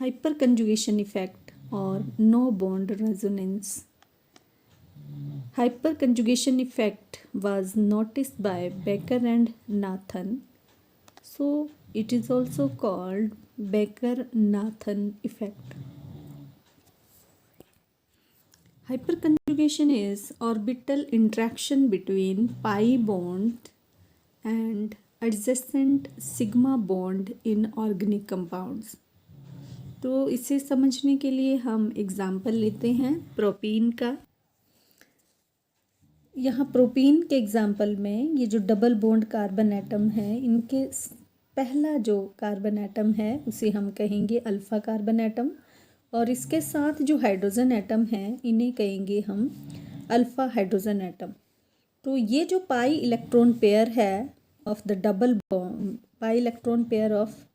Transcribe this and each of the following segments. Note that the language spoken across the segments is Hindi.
hyperconjugation effect or no bond resonance. Hyperconjugation effect was noticed by Becker and Nathan. So it is also called Becker-Nathan effect. Hyperconjugation is orbital interaction between pi bond and adjacent sigma bond in organic compounds. तो इसे समझने के लिए हम एग्जाम्पल लेते हैं प्रोपीन का। यहाँ प्रोपीन के एग्जाम्पल में ये जो डबल बॉन्ड कार्बन एटम है, इनके पहला जो कार्बन एटम है उसे हम कहेंगे अल्फ़ा कार्बन एटम, और इसके साथ जो हाइड्रोजन एटम हैं इन्हें कहेंगे हम अल्फ़ा हाइड्रोजन एटम। तो ये जो पाई इलेक्ट्रॉन पेयर है of the double bond, pi electron pair of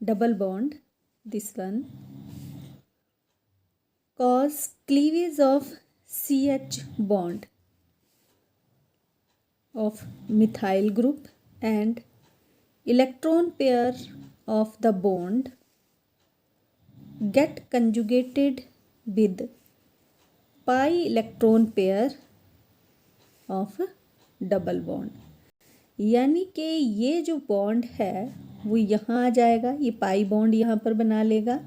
double bond, this one cause cleavage of CH bond of methyl group, and electron pair of the bond get conjugated with pi electron pair of double bond। यानी कि ये जो बॉन्ड है वो यहाँ आ जाएगा, ये पाई बॉन्ड यहाँ पर बना लेगा,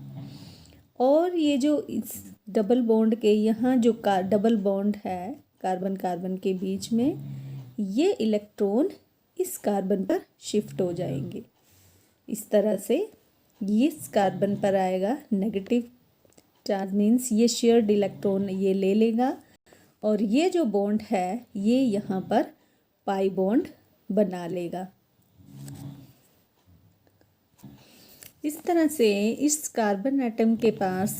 और ये जो इस डबल बॉन्ड के यहाँ जो डबल बॉन्ड है कार्बन कार्बन के बीच में, ये इलेक्ट्रॉन इस कार्बन पर शिफ्ट हो जाएंगे। इस तरह से ये इस कार्बन पर आएगा नेगेटिव चार्ज, मीन्स ये शेयर्ड इलेक्ट्रॉन ये ले लेगा, और ये जो बॉन्ड है ये यहाँ पर पाई बॉन्ड बना लेगा। इस तरह से इस कार्बन एटम के पास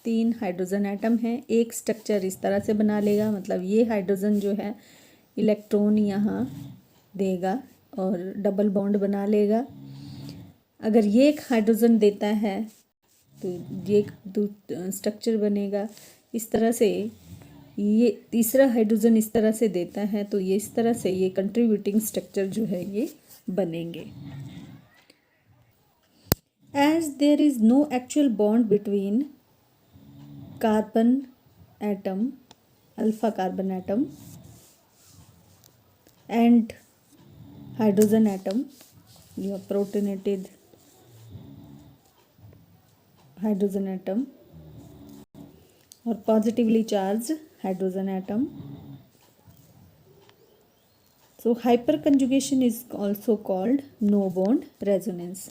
3 हाइड्रोजन एटम हैं, एक स्ट्रक्चर इस तरह से बना लेगा, मतलब ये हाइड्रोजन जो है इलेक्ट्रॉन यहाँ देगा और डबल बॉन्ड बना लेगा। अगर ये एक हाइड्रोजन देता है तो ये एक स्ट्रक्चर बनेगा। इस तरह से ये तीसरा हाइड्रोजन इस तरह से देता है तो ये इस तरह से ये कंट्रीब्यूटिंग स्ट्रक्चर जो है ये बनेंगे। As there is no actual bond between carbon atom, alpha carbon atom, and hydrogen atom, your protonated hydrogen atom or positively charged hydrogen atom. So hyperconjugation is also called no bond resonance,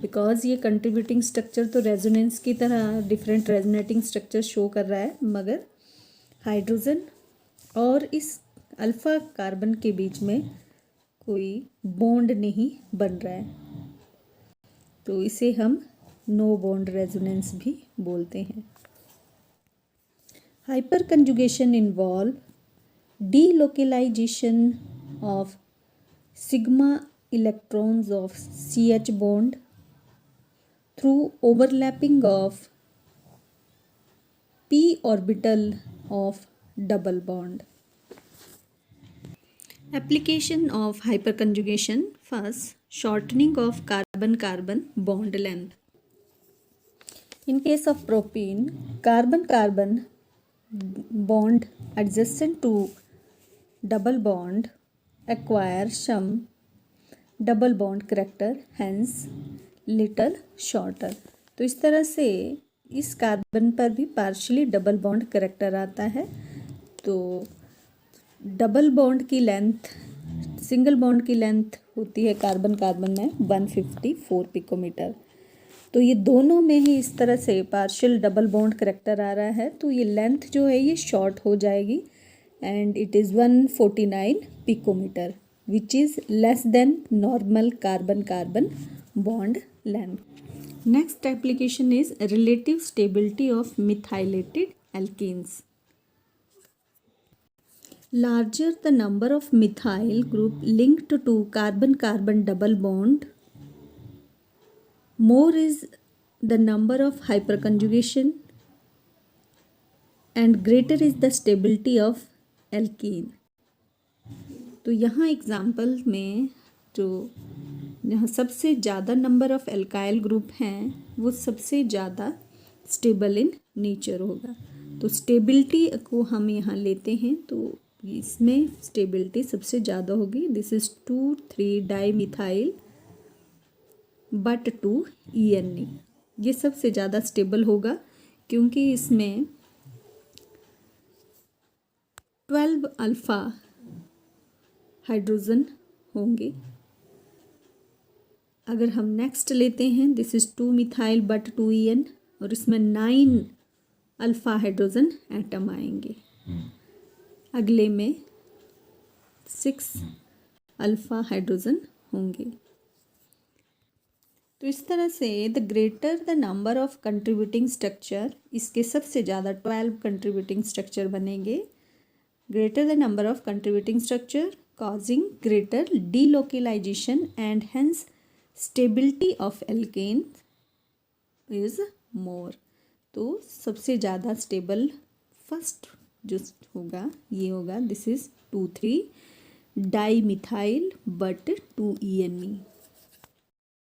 because ये कंट्रीब्यूटिंग स्ट्रक्चर तो रेजोनेंस की तरह डिफरेंट रेजोनेटिंग स्ट्रक्चर शो कर रहा है, मगर हाइड्रोजन और इस अल्फ़ा कार्बन के बीच में कोई बॉन्ड नहीं बन रहा है, तो इसे हम नो बॉन्ड रेजोनेंस भी बोलते हैं। Hyper conjugation involve delocalisation of sigma electrons of CH bond through overlapping of p orbital of double bond. Application of hyperconjugation. First, shortening of carbon-carbon bond length. In case of propene, carbon-carbon bond adjacent to double bond acquire some double bond character, hence little shorter. तो इस तरह से इस कार्बन पर भी पार्शियली डबल बॉन्ड करेक्टर आता है। तो डबल बॉन्ड की लेंथ, सिंगल बॉन्ड की लेंथ होती है कार्बन कार्बन में 154 पिकोमीटर। तो ये दोनों में ही इस तरह से पार्शियल डबल बॉन्ड करेक्टर आ रहा है, तो ये लेंथ जो है ये शॉर्ट हो जाएगी and it is 149 picometre, which is less than normal carbon carbon bond length. Next application is relative stability of methylated alkenes. Larger the number of methyl group linked to carbon-carbon double bond, more is the number of hyperconjugation and greater is the stability of alkene. तो यहाँ एग्जाम्पल में जो जहाँ सबसे ज़्यादा नंबर ऑफ एल्काइल ग्रुप हैं वो सबसे ज़्यादा स्टेबल इन नेचर होगा। तो स्टेबिलिटी को हम यहाँ लेते हैं तो इसमें स्टेबिलिटी सबसे ज़्यादा होगी। This is 2,3 dimethyl but 2 ENE। ये सबसे ज़्यादा स्टेबल होगा क्योंकि इसमें 12 अल्फ़ा हाइड्रोजन होंगे। अगर हम नेक्स्ट लेते हैं, this is 2 methyl but 2 EN और इसमें 9 अल्फ़ा हाइड्रोजन एटम आएंगे। अगले में 6 अल्फ़ा हाइड्रोजन होंगे। तो इस तरह से the greater the number of contributing structure, इसके सबसे ज़्यादा 12 कंट्रीब्यूटिंग स्ट्रक्चर बनेंगे। Greater the number of contributing structure causing greater delocalization and hence stability of alkane is more। तो सबसे ज़्यादा स्टेबल फर्स्ट जो होगा ये होगा, this is 2,3 dimethyl but 2 ENE।